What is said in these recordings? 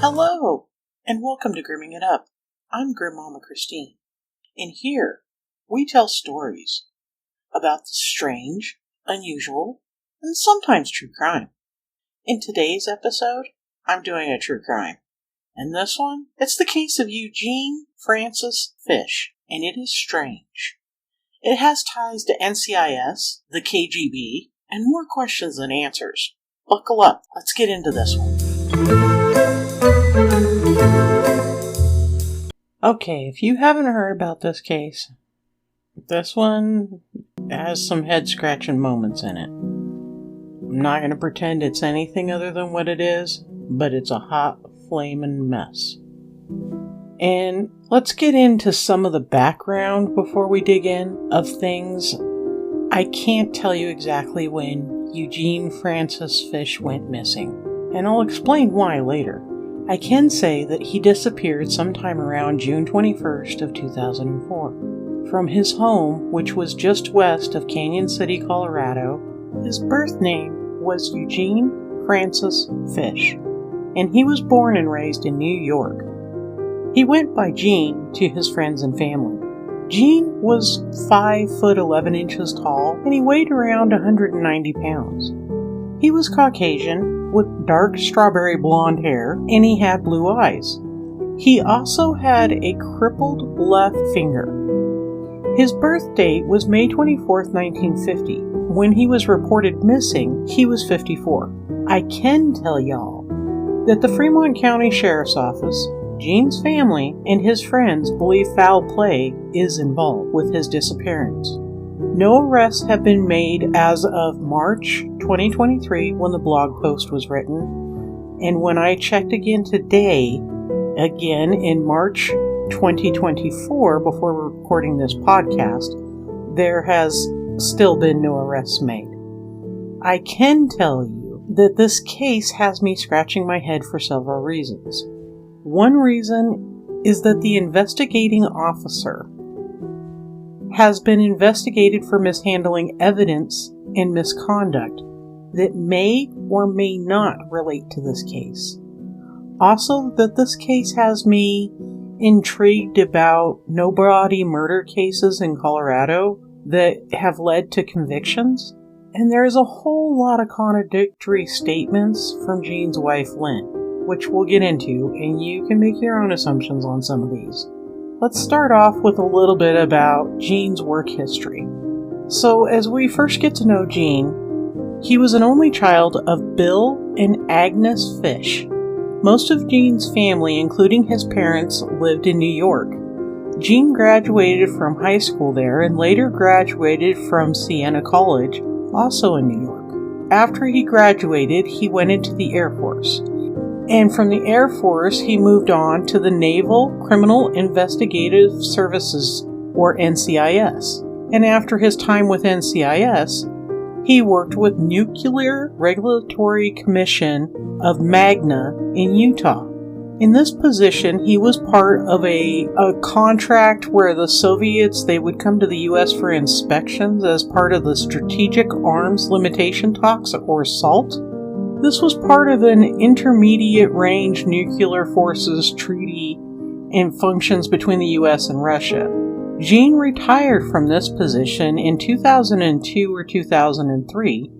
Hello, and welcome to Grimming It Up. I'm Grandmama Christine, and here we tell stories about the strange, unusual, and sometimes true crime. In today's episode, I'm doing a true crime. And this one, it's the case of Eugene Francis Fish, and it is strange. It has ties to NCIS, the KGB, and more questions than answers. Buckle up, let's get into this one. Okay, if you haven't heard about this case, this one has some head-scratching moments in it. I'm not going to pretend it's anything other than what it is, but it's a hot, flaming mess. And let's get into some of the background before we dig in of things. I can't tell you exactly when Eugene Francis Fish went missing, and I'll explain why later. I can say that he disappeared sometime around June 21st of 2004 from his home, which was just west of Canyon City, Colorado. His birth name was Eugene Francis Fish, and he was born and raised in New York. He went by Gene to his friends and family. Gene was 5 foot 11 inches tall, and he weighed around 190 pounds. He was Caucasian, with dark strawberry blonde hair, and he had blue eyes. He also had a crippled left finger. His birth date was May 24, 1950. When he was reported missing, he was 54. I can tell y'all that the Fremont County Sheriff's Office, Gene's family, and his friends believe foul play is involved with his disappearance. No arrests have been made as of March 2023 when the blog post was written, and when I checked again today, again in March 2024 before recording this podcast, there has still been no arrests made. I can tell you that this case has me scratching my head for several reasons. One reason is that the investigating officer has been investigated for mishandling evidence and misconduct that may or may not relate to this case. Also, that this case has me intrigued about no-body murder cases in Colorado that have led to convictions. And there's a whole lot of contradictory statements from Gene's wife, Lynn, which we'll get into, and you can make your own assumptions on some of these. Let's start off with a little bit about Gene's work history. So, as we first get to know Gene, he was an only child of Bill and Agnes Fish. Most of Gene's family, including his parents, lived in New York. Gene graduated from high school there and later graduated from Siena College, also in New York. After he graduated, he went into the Air Force. And from the Air Force, he moved on to the Naval Criminal Investigative Services, or NCIS. And after his time with NCIS, he worked with Nuclear Regulatory Commission of Magna in Utah. In this position, he was part of a contract where the Soviets, they would come to the U.S. for inspections as part of the Strategic Arms Limitation Talks, or SALT. This was part of an Intermediate Range Nuclear Forces Treaty and functions between the U.S. and Russia. Gene retired from this position in 2002 or 2003,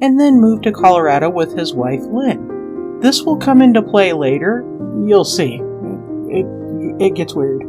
and then moved to Colorado with his wife Lynn. This will come into play later. You'll see. It gets weird.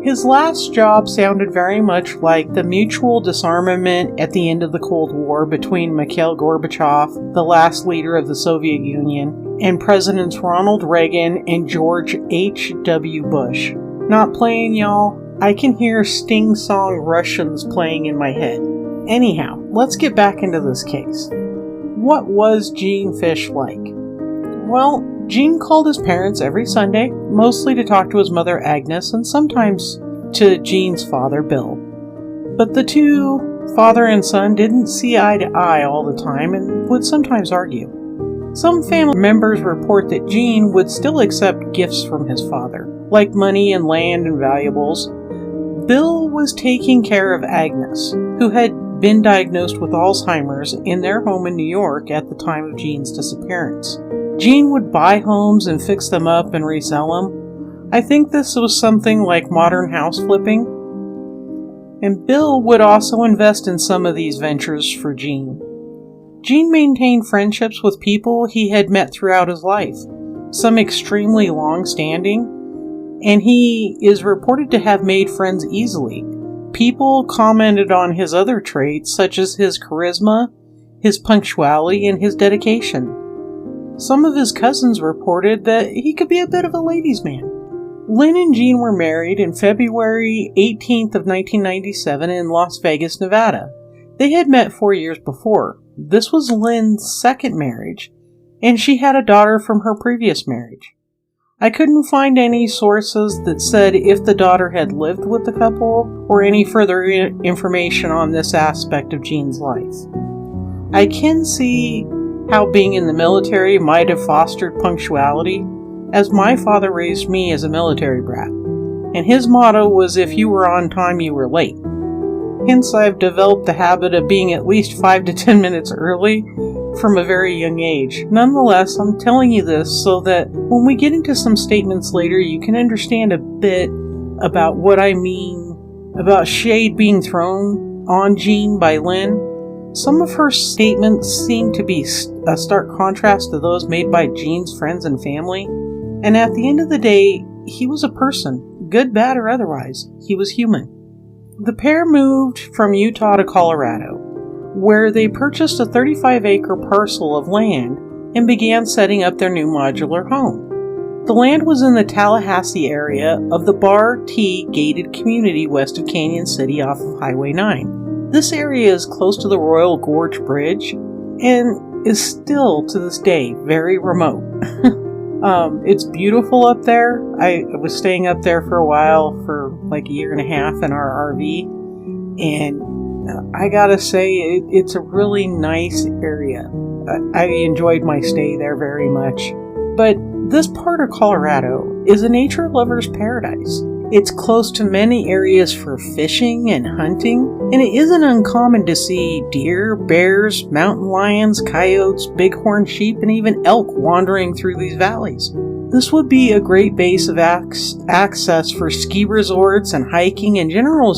His last job sounded very much like the mutual disarmament at the end of the Cold War between Mikhail Gorbachev, the last leader of the Soviet Union, and Presidents Ronald Reagan and George H.W. Bush. Not playing, y'all. I can hear Sting song Russians playing in my head. Anyhow, let's get back into this case. What was Gene Fish like? Well, Gene called his parents every Sunday, mostly to talk to his mother Agnes and sometimes to Gene's father Bill. But the two, father and son, didn't see eye to eye all the time and would sometimes argue. Some family members report that Gene would still accept gifts from his father, like money and land and valuables. Bill was taking care of Agnes, who had been diagnosed with Alzheimer's in their home in New York at the time of Gene's disappearance. Gene would buy homes and fix them up and resell them. I think this was something like modern house flipping. And Bill would also invest in some of these ventures for Gene. Gene maintained friendships with people he had met throughout his life, some extremely long-standing, and he is reported to have made friends easily. People commented on his other traits, such as his charisma, his punctuality, and his dedication. Some of his cousins reported that he could be a bit of a ladies' man. Lynn and Gene were married in February 18th of 1997 in Las Vegas, Nevada. They had met 4 years before. This was Lynn's second marriage, and she had a daughter from her previous marriage. I couldn't find any sources that said if the daughter had lived with the couple or any further information on this aspect of Gene's life. I can see how being in the military might have fostered punctuality, as my father raised me as a military brat, and his motto was if you were on time, you were late. Hence, I've developed the habit of being at least 5 to 10 minutes early from a very young age. Nonetheless, I'm telling you this so that when we get into some statements later, you can understand a bit about what I mean about shade being thrown on Gene by Lynn. Some of her statements seem to be a stark contrast to those made by Gene's friends and family. And at the end of the day, he was a person, good, bad, or otherwise. He was human. The pair moved from Utah to Colorado, where they purchased a 35-acre parcel of land and began setting up their new modular home. The land was in the Tallahassee area of the Bar T gated community west of Canyon City off of Highway 9. This area is close to the Royal Gorge Bridge and is still to this day very remote. It's beautiful up there. I was staying up there for a while, for like a year and a half in our RV, and I gotta say, it's a really nice area. I enjoyed my stay there very much. But this part of Colorado is a nature lover's paradise. It's close to many areas for fishing and hunting, and it isn't uncommon to see deer, bears, mountain lions, coyotes, bighorn sheep, and even elk wandering through these valleys. This would be a great base of access for ski resorts and hiking and general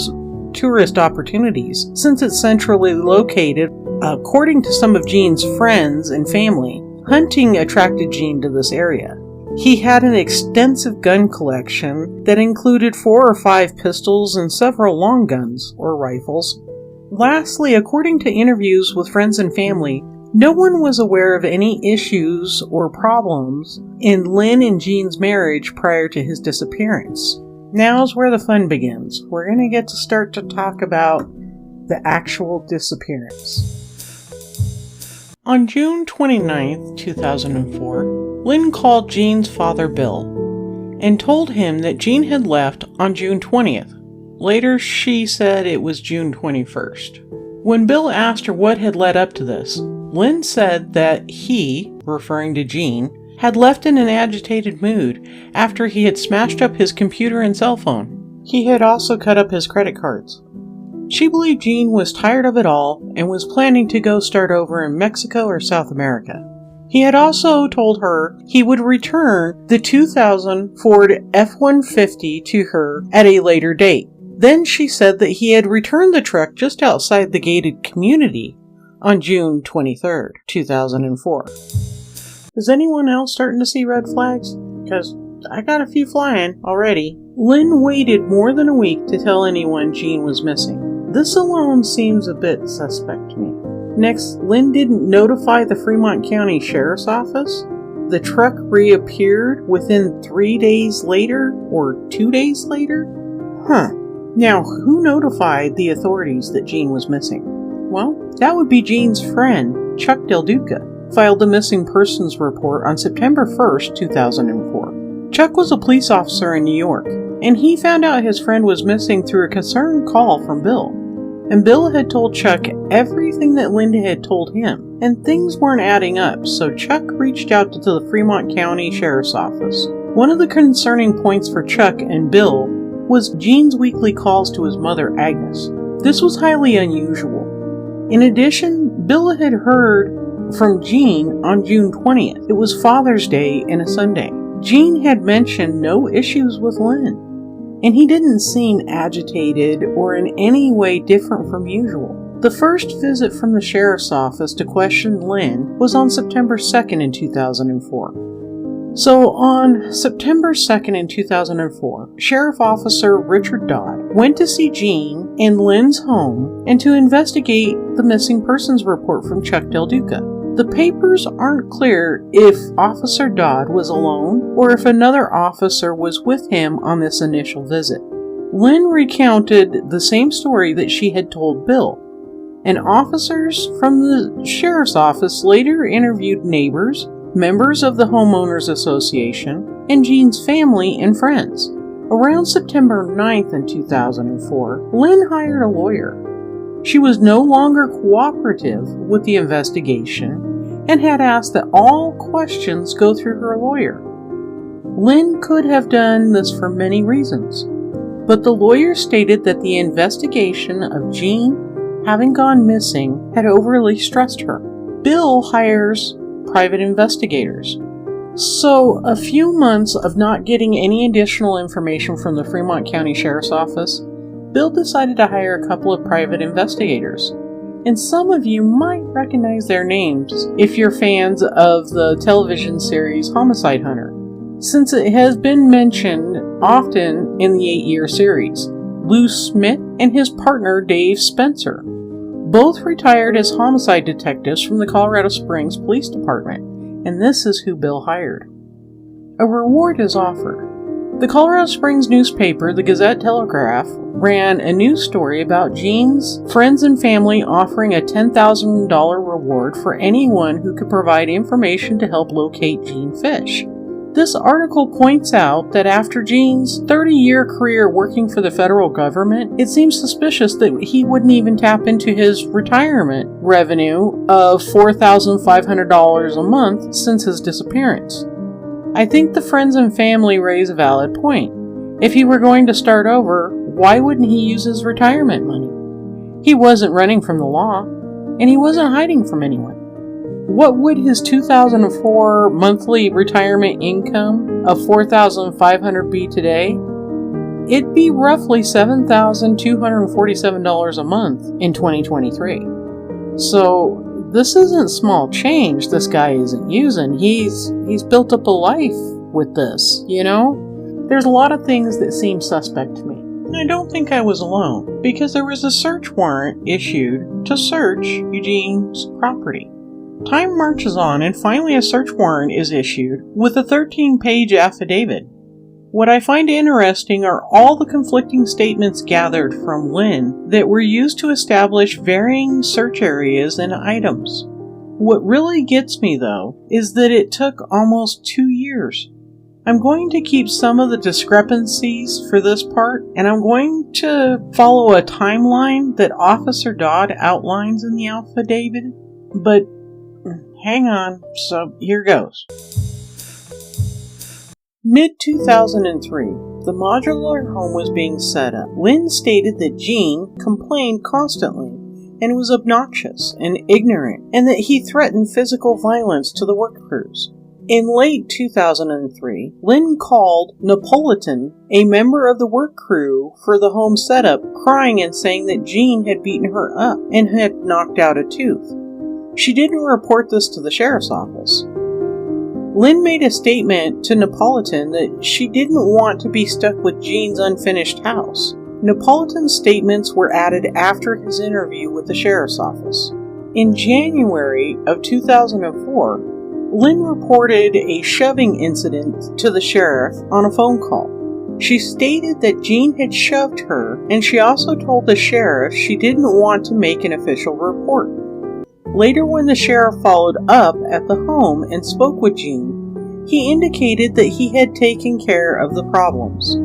tourist opportunities, since it's centrally located. According to some of Gene's friends and family, hunting attracted Gene to this area. He had an extensive gun collection that included 4 or 5 pistols and several long guns, or rifles. Lastly, according to interviews with friends and family, no one was aware of any issues or problems in Lynn and Gene's marriage prior to his disappearance. Now's where the fun begins. We're going to get to start to talk about the actual disappearance. On June 29, 2004, Lynn called Gene's father, Bill, and told him that Gene had left on June 20th. Later, she said it was June 21st. When Bill asked her what had led up to this, Lynn said that he, referring to Gene, had left in an agitated mood after he had smashed up his computer and cell phone. He had also cut up his credit cards. She believed Gene was tired of it all and was planning to go start over in Mexico or South America. He had also told her he would return the 2000 Ford F-150 to her at a later date. Then she said that he had returned the truck just outside the gated community on June 23rd, 2004. Is anyone else starting to see red flags? Because I got a few flying already. Lynn waited more than a week to tell anyone Gene was missing. This alone seems a bit suspect to me. Next, Lynn didn't notify the Fremont County Sheriff's Office. The truck reappeared within 3 days later, or 2 days later? Now, who notified the authorities that Gene was missing? Well, that would be Gene's friend, Chuck Del Duca, filed a missing persons report on September 1st, 2004. Chuck was a police officer in New York, and he found out his friend was missing through a concerned call from Bill. And Bill had told Chuck everything that Linda had told him, and things weren't adding up, so Chuck reached out to the Fremont County Sheriff's Office. One of the concerning points for Chuck and Bill was Gene's weekly calls to his mother, Agnes. This was highly unusual. In addition, Bill had heard from Gene on June 20th. It was Father's Day and a Sunday. Gene had mentioned no issues with Lynn, and he didn't seem agitated or in any way different from usual. The first visit from the sheriff's office to question Lynn was on September 2nd in 2004. So on September 2nd in 2004, Sheriff Officer Richard Dodd went to see Gene in Lynn's home and to investigate the missing persons report from Chuck Del Duca. The papers aren't clear if Officer Dodd was alone or if another officer was with him on this initial visit. Lynn recounted the same story that she had told Bill, and officers from the sheriff's office later interviewed neighbors, members of the Homeowners Association, and Gene's family and friends. Around September 9th in 2004, Lynn hired a lawyer. She was no longer cooperative with the investigation and had asked that all questions go through her lawyer. Lynn could have done this for many reasons, but the lawyer stated that the investigation of Gene having gone missing had overly stressed her. Bill hires private investigators. So, a few months of not getting any additional information from the Fremont County Sheriff's Office, Bill decided to hire a couple of private investigators. And some of you might recognize their names if you're fans of the television series Homicide Hunter, since it has been mentioned often in the 8-year series. Lou Smith and his partner Dave Spencer, both retired as homicide detectives from the Colorado Springs Police Department, and this is who Bill hired. A reward is offered. The Colorado Springs newspaper, the Gazette-Telegraph, ran a news story about Gene's friends and family offering a $10,000 reward for anyone who could provide information to help locate Gene Fish. This article points out that after Gene's 30-year career working for the federal government, it seems suspicious that he wouldn't even tap into his retirement revenue of $4,500 a month since his disappearance. I think the friends and family raise a valid point. If he were going to start over, why wouldn't he use his retirement money? He wasn't running from the law, and he wasn't hiding from anyone. What would his 2004 monthly retirement income of $4,500 be today? It'd be roughly $7,247 a month in 2023. So this isn't small change this guy isn't using. He's built up a life with this, you know? There's a lot of things that seem suspect to me. And I don't think I was alone, because there was a search warrant issued to search Eugene's property. Time marches on, and finally a search warrant is issued with a 13-page affidavit. What I find interesting are all the conflicting statements gathered from Lynn that were used to establish varying search areas and items. What really gets me, though, is that it took almost 2 years. I'm going to keep some of the discrepancies for this part, and I'm going to follow a timeline that Officer Dodd outlines in the affidavit, but hang on, so here goes. Mid-2003, the modular home was being set up. Lynn stated that Gene complained constantly and was obnoxious and ignorant, and that he threatened physical violence to the work crews. In late 2003, Lynn called Napolitan, a member of the work crew for the home setup, crying and saying that Gene had beaten her up and had knocked out a tooth. She didn't report this to the sheriff's office. Lynn made a statement to Napolitan that she didn't want to be stuck with Gene's unfinished house. Napolitan's statements were added after his interview with the sheriff's office. In January of 2004, Lynn reported a shoving incident to the sheriff on a phone call. She stated that Gene had shoved her, and she also told the sheriff she didn't want to make an official report. Later, when the sheriff followed up at the home and spoke with Gene, he indicated that he had taken care of the problems.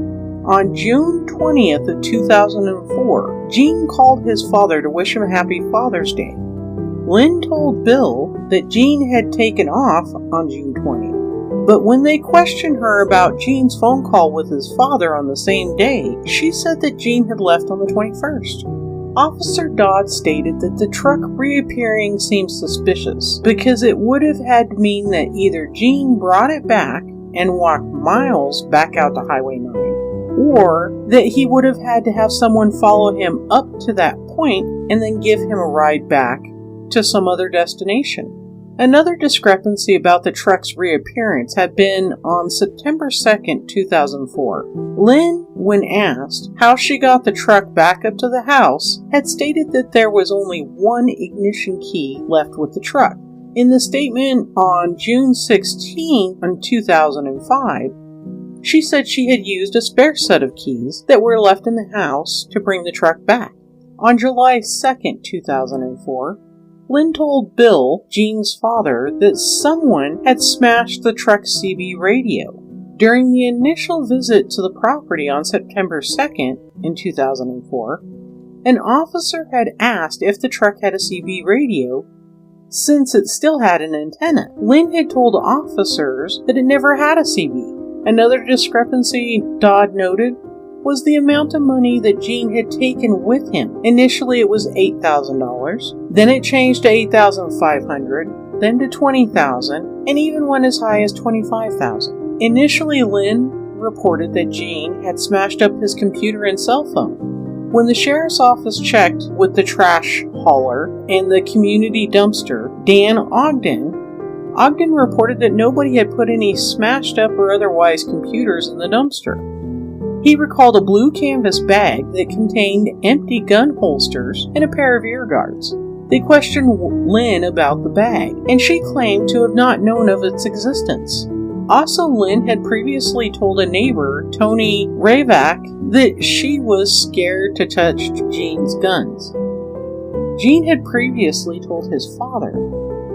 On June 20th of 2004, Gene called his father to wish him a happy Father's Day. Lynn told Bill that Gene had taken off on June 20th, but when they questioned her about Gene's phone call with his father on the same day, she said that Gene had left on the 21st. Officer Dodd stated that the truck reappearing seemed suspicious because it would have had to mean that either Gene brought it back and walked miles back out to Highway 9, or that he would have had to have someone follow him up to that point and then give him a ride back to some other destination. Another discrepancy about the truck's reappearance had been on September 2nd, 2004. Lynn, when asked how she got the truck back up to the house, had stated that there was only one ignition key left with the truck. In the statement on June 16, 2005, she said she had used a spare set of keys that were left in the house to bring the truck back. On July 2nd, 2004, Lynn told Bill, Gene's father, that someone had smashed the truck's CB radio. During the initial visit to the property on September 2nd, in 2004, an officer had asked if the truck had a CB radio since it still had an antenna. Lynn had told officers that it never had a CB. Another discrepancy Dodd noted was the amount of money that Gene had taken with him. Initially it was $8,000, then it changed to $8,500, then to $20,000, and even went as high as $25,000. Initially Lynn reported that Gene had smashed up his computer and cell phone. When the sheriff's office checked with the trash hauler and the community dumpster, Dan Ogden reported that nobody had put any smashed up or otherwise computers in the dumpster. He recalled a blue canvas bag that contained empty gun holsters and a pair of ear guards. They questioned Lynn about the bag, and she claimed to have not known of its existence. Also, Lynn had previously told a neighbor, Tony Ravak, that she was scared to touch Gene's guns. Gene had previously told his father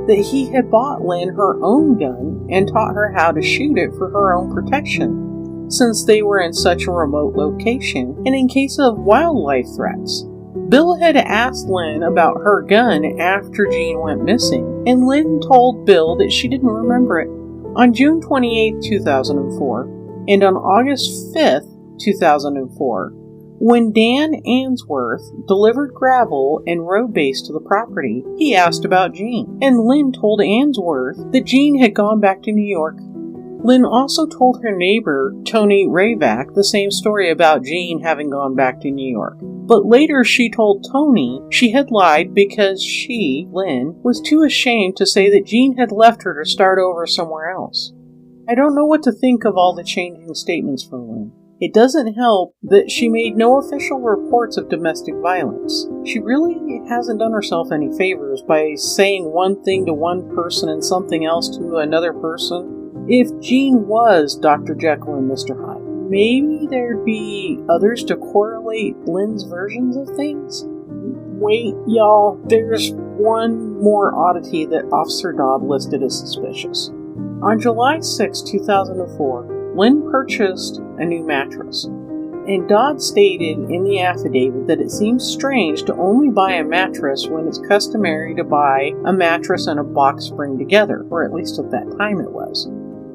that he had bought Lynn her own gun and taught her how to shoot it for her own protection, since they were in such a remote location and in case of wildlife threats. Bill had asked Lynn about her gun after Gene went missing, and Lynn told Bill that she didn't remember it. On June 28, 2004, and on August 5, 2004, when Dan Answorth delivered gravel and road base to the property, he asked about Gene, and Lynn told Answorth that Gene had gone back to New York. Lynn also told her neighbor, Tony Ravak, the same story about Gene having gone back to New York. But later she told Tony she had lied because she, Lynn, was too ashamed to say that Gene had left her to start over somewhere else. I don't know what to think of all the changing statements from Lynn. It doesn't help that she made no official reports of domestic violence. She really hasn't done herself any favors by saying one thing to one person and something else to another person. If Gene was Dr. Jekyll and Mr. Hyde, maybe there'd be others to correlate Lynn's versions of things? Wait, y'all, there's one more oddity that Officer Dodd listed as suspicious. On July 6, 2004, Lynn purchased a new mattress, and Dodd stated in the affidavit that it seems strange to only buy a mattress when it's customary to buy a mattress and a box spring together, or at least at that time it was.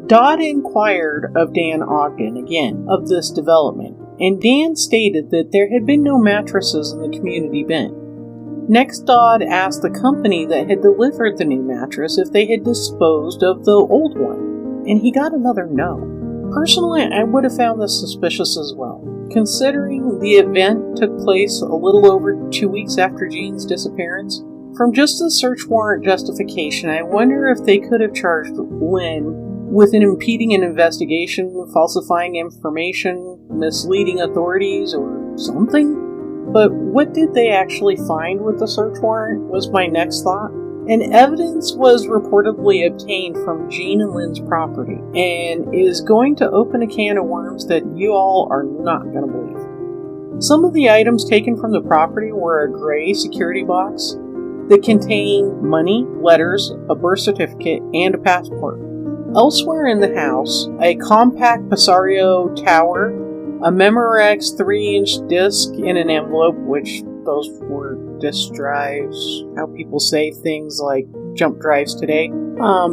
Dodd inquired of Dan Ogden again of this development, and Dan stated that there had been no mattresses in the community bin. Next, Dodd asked the company that had delivered the new mattress if they had disposed of the old one, and he got another no. Personally, I would have found this suspicious as well, considering the event took place a little over 2 weeks after Gene's disappearance. From just the search warrant justification, I wonder if they could have charged Lynn with impeding an investigation, falsifying information, misleading authorities, or something. But what did they actually find with the search warrant was my next thought. And evidence was reportedly obtained from Gene and Lynn's property, and is going to open a can of worms that you all are not going to believe. Some of the items taken from the property were a gray security box that contained money, letters, a birth certificate, and a passport. Elsewhere in the house, a compact Pisario tower, a Memorex 3-inch disc in an envelope, which those were disk drives, how people say things like jump drives today.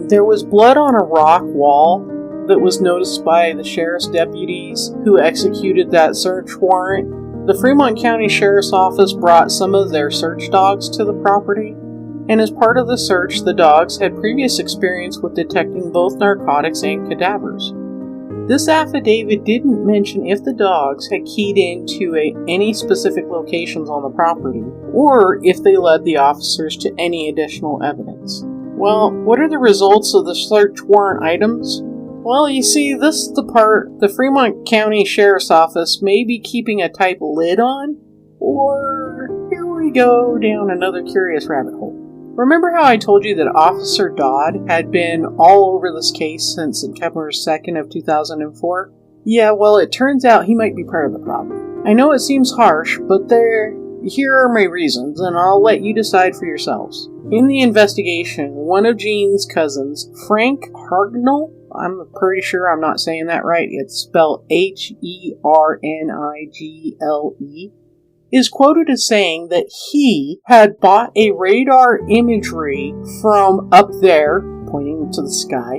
There was blood on a rock wall that was noticed by the sheriff's deputies who executed that search warrant. The Fremont County Sheriff's Office brought some of their search dogs to the property, and as part of the search, the dogs had previous experience with detecting both narcotics and cadavers. This affidavit didn't mention if the dogs had keyed into any specific locations on the property, or if they led the officers to any additional evidence. Well, what are the results of the search warrant items? Well, you see, this is the part the Fremont County Sheriff's Office may be keeping a tight lid on, or here we go down another curious rabbit hole. Remember how I told you that Officer Dodd had been all over this case since September 2nd of 2004? Yeah, well, it turns out he might be part of the problem. I know it seems harsh, but here are my reasons, and I'll let you decide for yourselves. In the investigation, one of Gene's cousins, Frank Hargnell, I'm pretty sure I'm not saying that right, it's spelled Hernigle, is quoted as saying that he had bought a radar imagery from up there, pointing to the sky,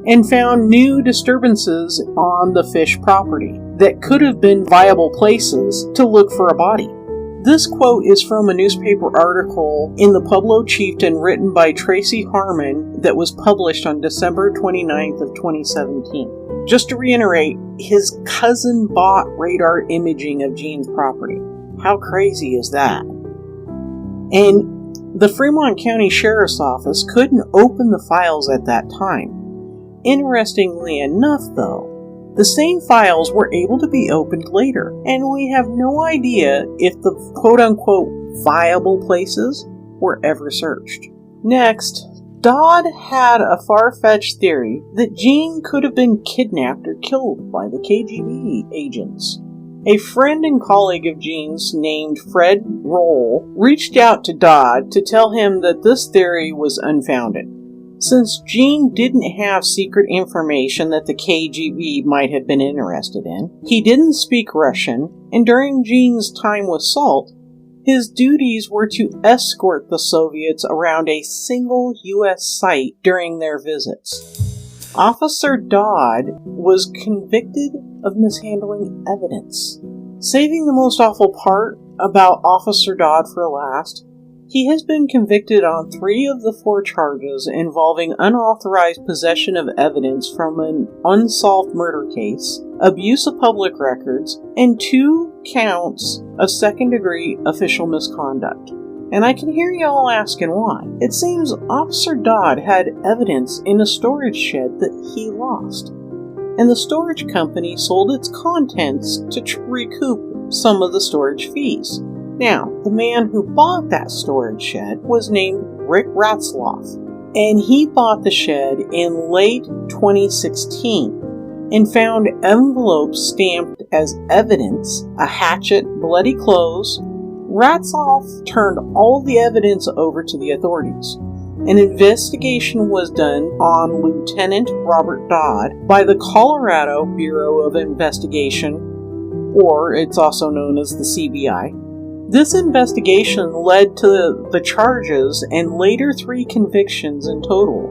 and found new disturbances on the fish property that could have been viable places to look for a body. This quote is from a newspaper article in the Pueblo Chieftain written by Tracy Harmon that was published on December 29th of 2017. Just to reiterate, his cousin bought radar imaging of Gene's property. How crazy is that? And the Fremont County Sheriff's Office couldn't open the files at that time. Interestingly enough, though, the same files were able to be opened later, and we have no idea if the quote-unquote viable places were ever searched. Next, Dodd had a far-fetched theory that Gene could have been kidnapped or killed by the KGB agents. A friend and colleague of Gene's named Fred Roll reached out to Dodd to tell him that this theory was unfounded. Since Gene didn't have secret information that the KGB might have been interested in, he didn't speak Russian, and during Gene's time with SALT, his duties were to escort the Soviets around a single U.S. site during their visits. Officer Dodd was convicted of mishandling evidence. Saving the most awful part about Officer Dodd for last, he has been convicted on 3 of the 4 charges involving unauthorized possession of evidence from an unsolved murder case, abuse of public records, and 2 counts of second-degree official misconduct. And I can hear y'all asking why. It seems Officer Dodd had evidence in a storage shed that he lost, and the storage company sold its contents to recoup some of the storage fees. Now, the man who bought that storage shed was named Rick Ratzloff, and he bought the shed in late 2016 and found envelopes stamped as evidence, a hatchet, bloody clothes. Ratzloff turned all the evidence over to the authorities. An investigation was done on Lieutenant Robert Dodd by the Colorado Bureau of Investigation, or it's also known as the CBI. This investigation led to the charges and later 3 convictions in total,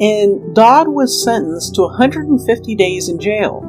and Dodd was sentenced to 150 days in jail.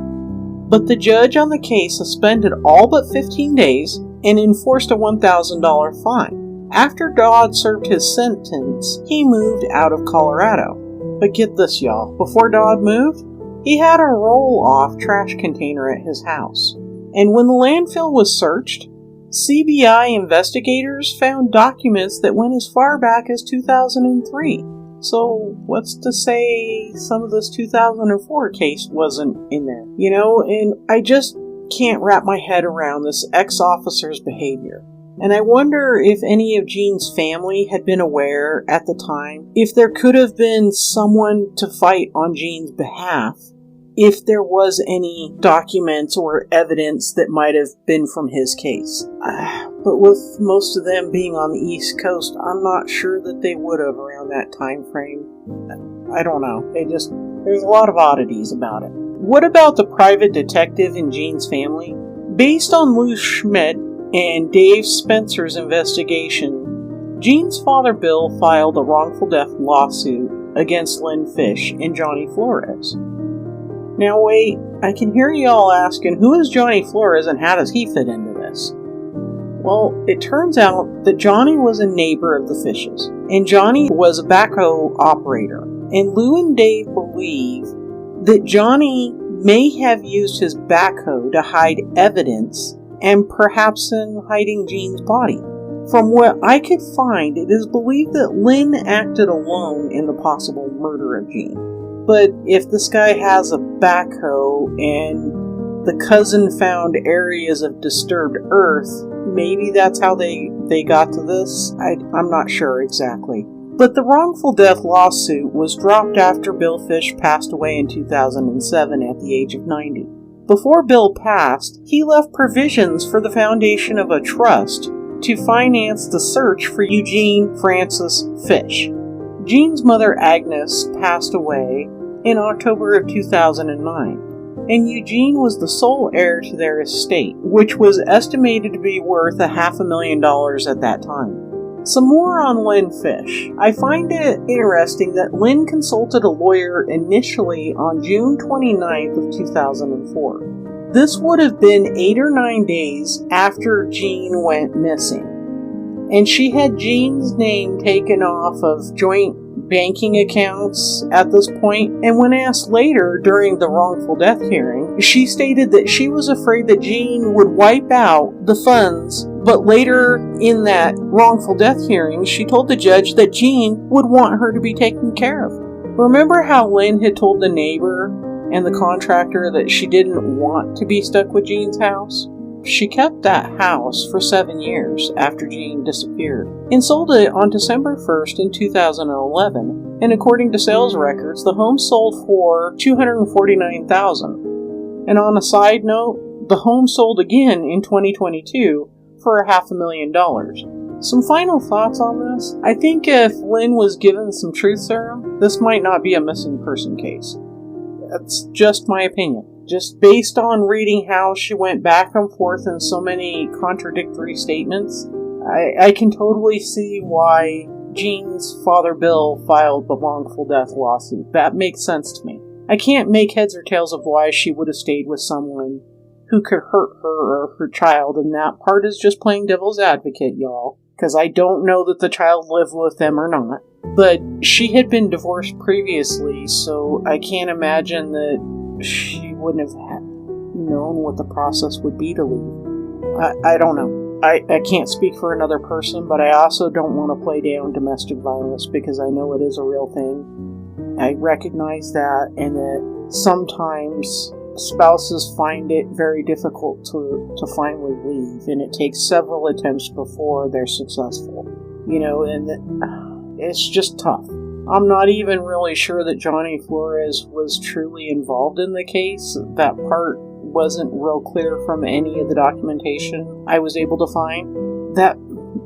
But the judge on the case suspended all but 15 days and enforced a $1,000 fine. After Dodd served his sentence, he moved out of Colorado. But get this, y'all, before Dodd moved, he had a roll-off trash container at his house. And when the landfill was searched, CBI investigators found documents that went as far back as 2003. So, what's to say some of this 2004 case wasn't in there? You know, and I just can't wrap my head around this ex-officer's behavior. And I wonder if any of Gene's family had been aware at the time, if there could have been someone to fight on Gene's behalf, if there was any documents or evidence that might have been from his case. But with most of them being on the East Coast, I'm not sure that they would have around that time frame. I don't know. There's a lot of oddities about it. What about the private detective in Gene's family? Based on Lou Schmidt and Dave Spencer's investigation, Gene's father Bill filed a wrongful death lawsuit against Lynn Fish and Johnny Flores. Now wait, I can hear y'all asking, who is Johnny Flores and how does he fit into this? Well, it turns out that Johnny was a neighbor of the Fishes, and Johnny was a backhoe operator. And Lou and Dave believe that Johnny may have used his backhoe to hide evidence, and perhaps in hiding Gene's body. From what I could find, it is believed that Lynn acted alone in the possible murder of Gene. But if this guy has a backhoe and the cousin found areas of disturbed earth, maybe that's how they got to this? I'm not sure exactly. But the wrongful death lawsuit was dropped after Bill Fish passed away in 2007 at the age of 90. Before Bill passed, he left provisions for the foundation of a trust to finance the search for Eugene Francis Fish. Gene's mother Agnes passed away in October of 2009. And Eugene was the sole heir to their estate, which was estimated to be worth $500,000 at that time. Some more on Lynn Fish. I find it interesting that Lynn consulted a lawyer initially on June 29th of 2004. This would have been 8 or 9 days after Gene went missing. And she had Gene's name taken off of joint banking accounts at this point, and when asked later during the wrongful death hearing, she stated that she was afraid that Gene would wipe out the funds, but later in that wrongful death hearing, she told the judge that Gene would want her to be taken care of. Remember how Lynn had told the neighbor and the contractor that she didn't want to be stuck with Gene's house? She kept that house for 7 years after Gene disappeared and sold it on December 1st in 2011. And according to sales records, the home sold for $249,000. And on a side note, the home sold again in 2022 for $500,000. Some final thoughts on this. I think if Lynn was given some truth serum, this might not be a missing person case. That's just my opinion. Just based on reading how she went back and forth in so many contradictory statements, I can totally see why Gene's father Bill filed the wrongful death lawsuit. That makes sense to me. I can't make heads or tails of why she would have stayed with someone who could hurt her or her child, and that part is just playing devil's advocate, y'all. Because I don't know that the child lived with them or not. But she had been divorced previously, so I can't imagine that she wouldn't have known what the process would be to leave. I don't know. I can't speak for another person, but I also don't want to play down domestic violence because I know it is a real thing. I recognize that, and that sometimes spouses find it very difficult to finally leave, and it takes several attempts before they're successful. And it's just tough. I'm not even really sure that Johnny Flores was truly involved in the case. That part wasn't real clear from any of the documentation I was able to find. That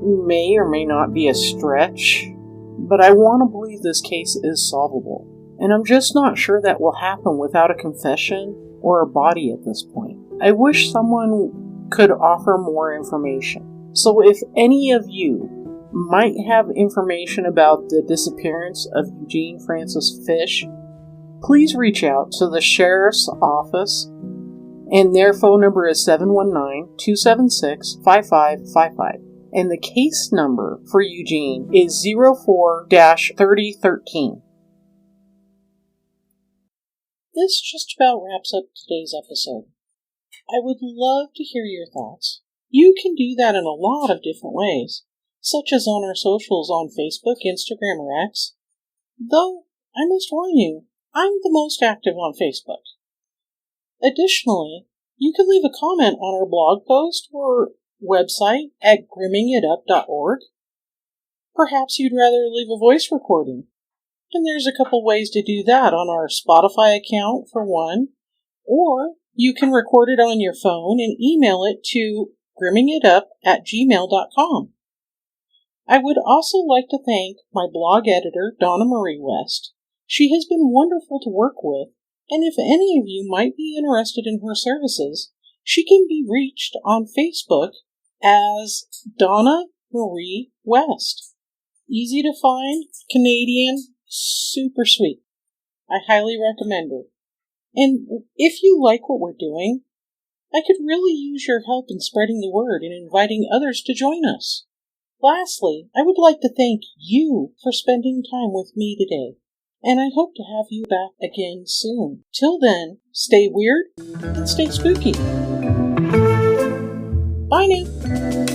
may or may not be a stretch, but I want to believe this case is solvable. And I'm just not sure that will happen without a confession or a body at this point. I wish someone could offer more information. So if any of you might have information about the disappearance of Eugene Francis Fish, please reach out to the sheriff's office, and their phone number is 719-276-5555. And the case number for Eugene is 04-3013. This just about wraps up today's episode. I would love to hear your thoughts. You can do that in a lot of different ways, such as on our socials on Facebook, Instagram, or X. Though, I must warn you, I'm the most active on Facebook. Additionally, you can leave a comment on our blog post or website at grimmingitup.org. Perhaps you'd rather leave a voice recording. And there's a couple ways to do that on our Spotify account, for one, or you can record it on your phone and email it to grimmingitup@gmail.com. I would also like to thank my blog editor, Donna Marie West. She has been wonderful to work with, and if any of you might be interested in her services, she can be reached on Facebook as Donna Marie West. Easy to find, Canadian, super sweet. I highly recommend her. And if you like what we're doing, I could really use your help in spreading the word and inviting others to join us. Lastly, I would like to thank you for spending time with me today, and I hope to have you back again soon. Till then, stay weird and stay spooky. Bye now.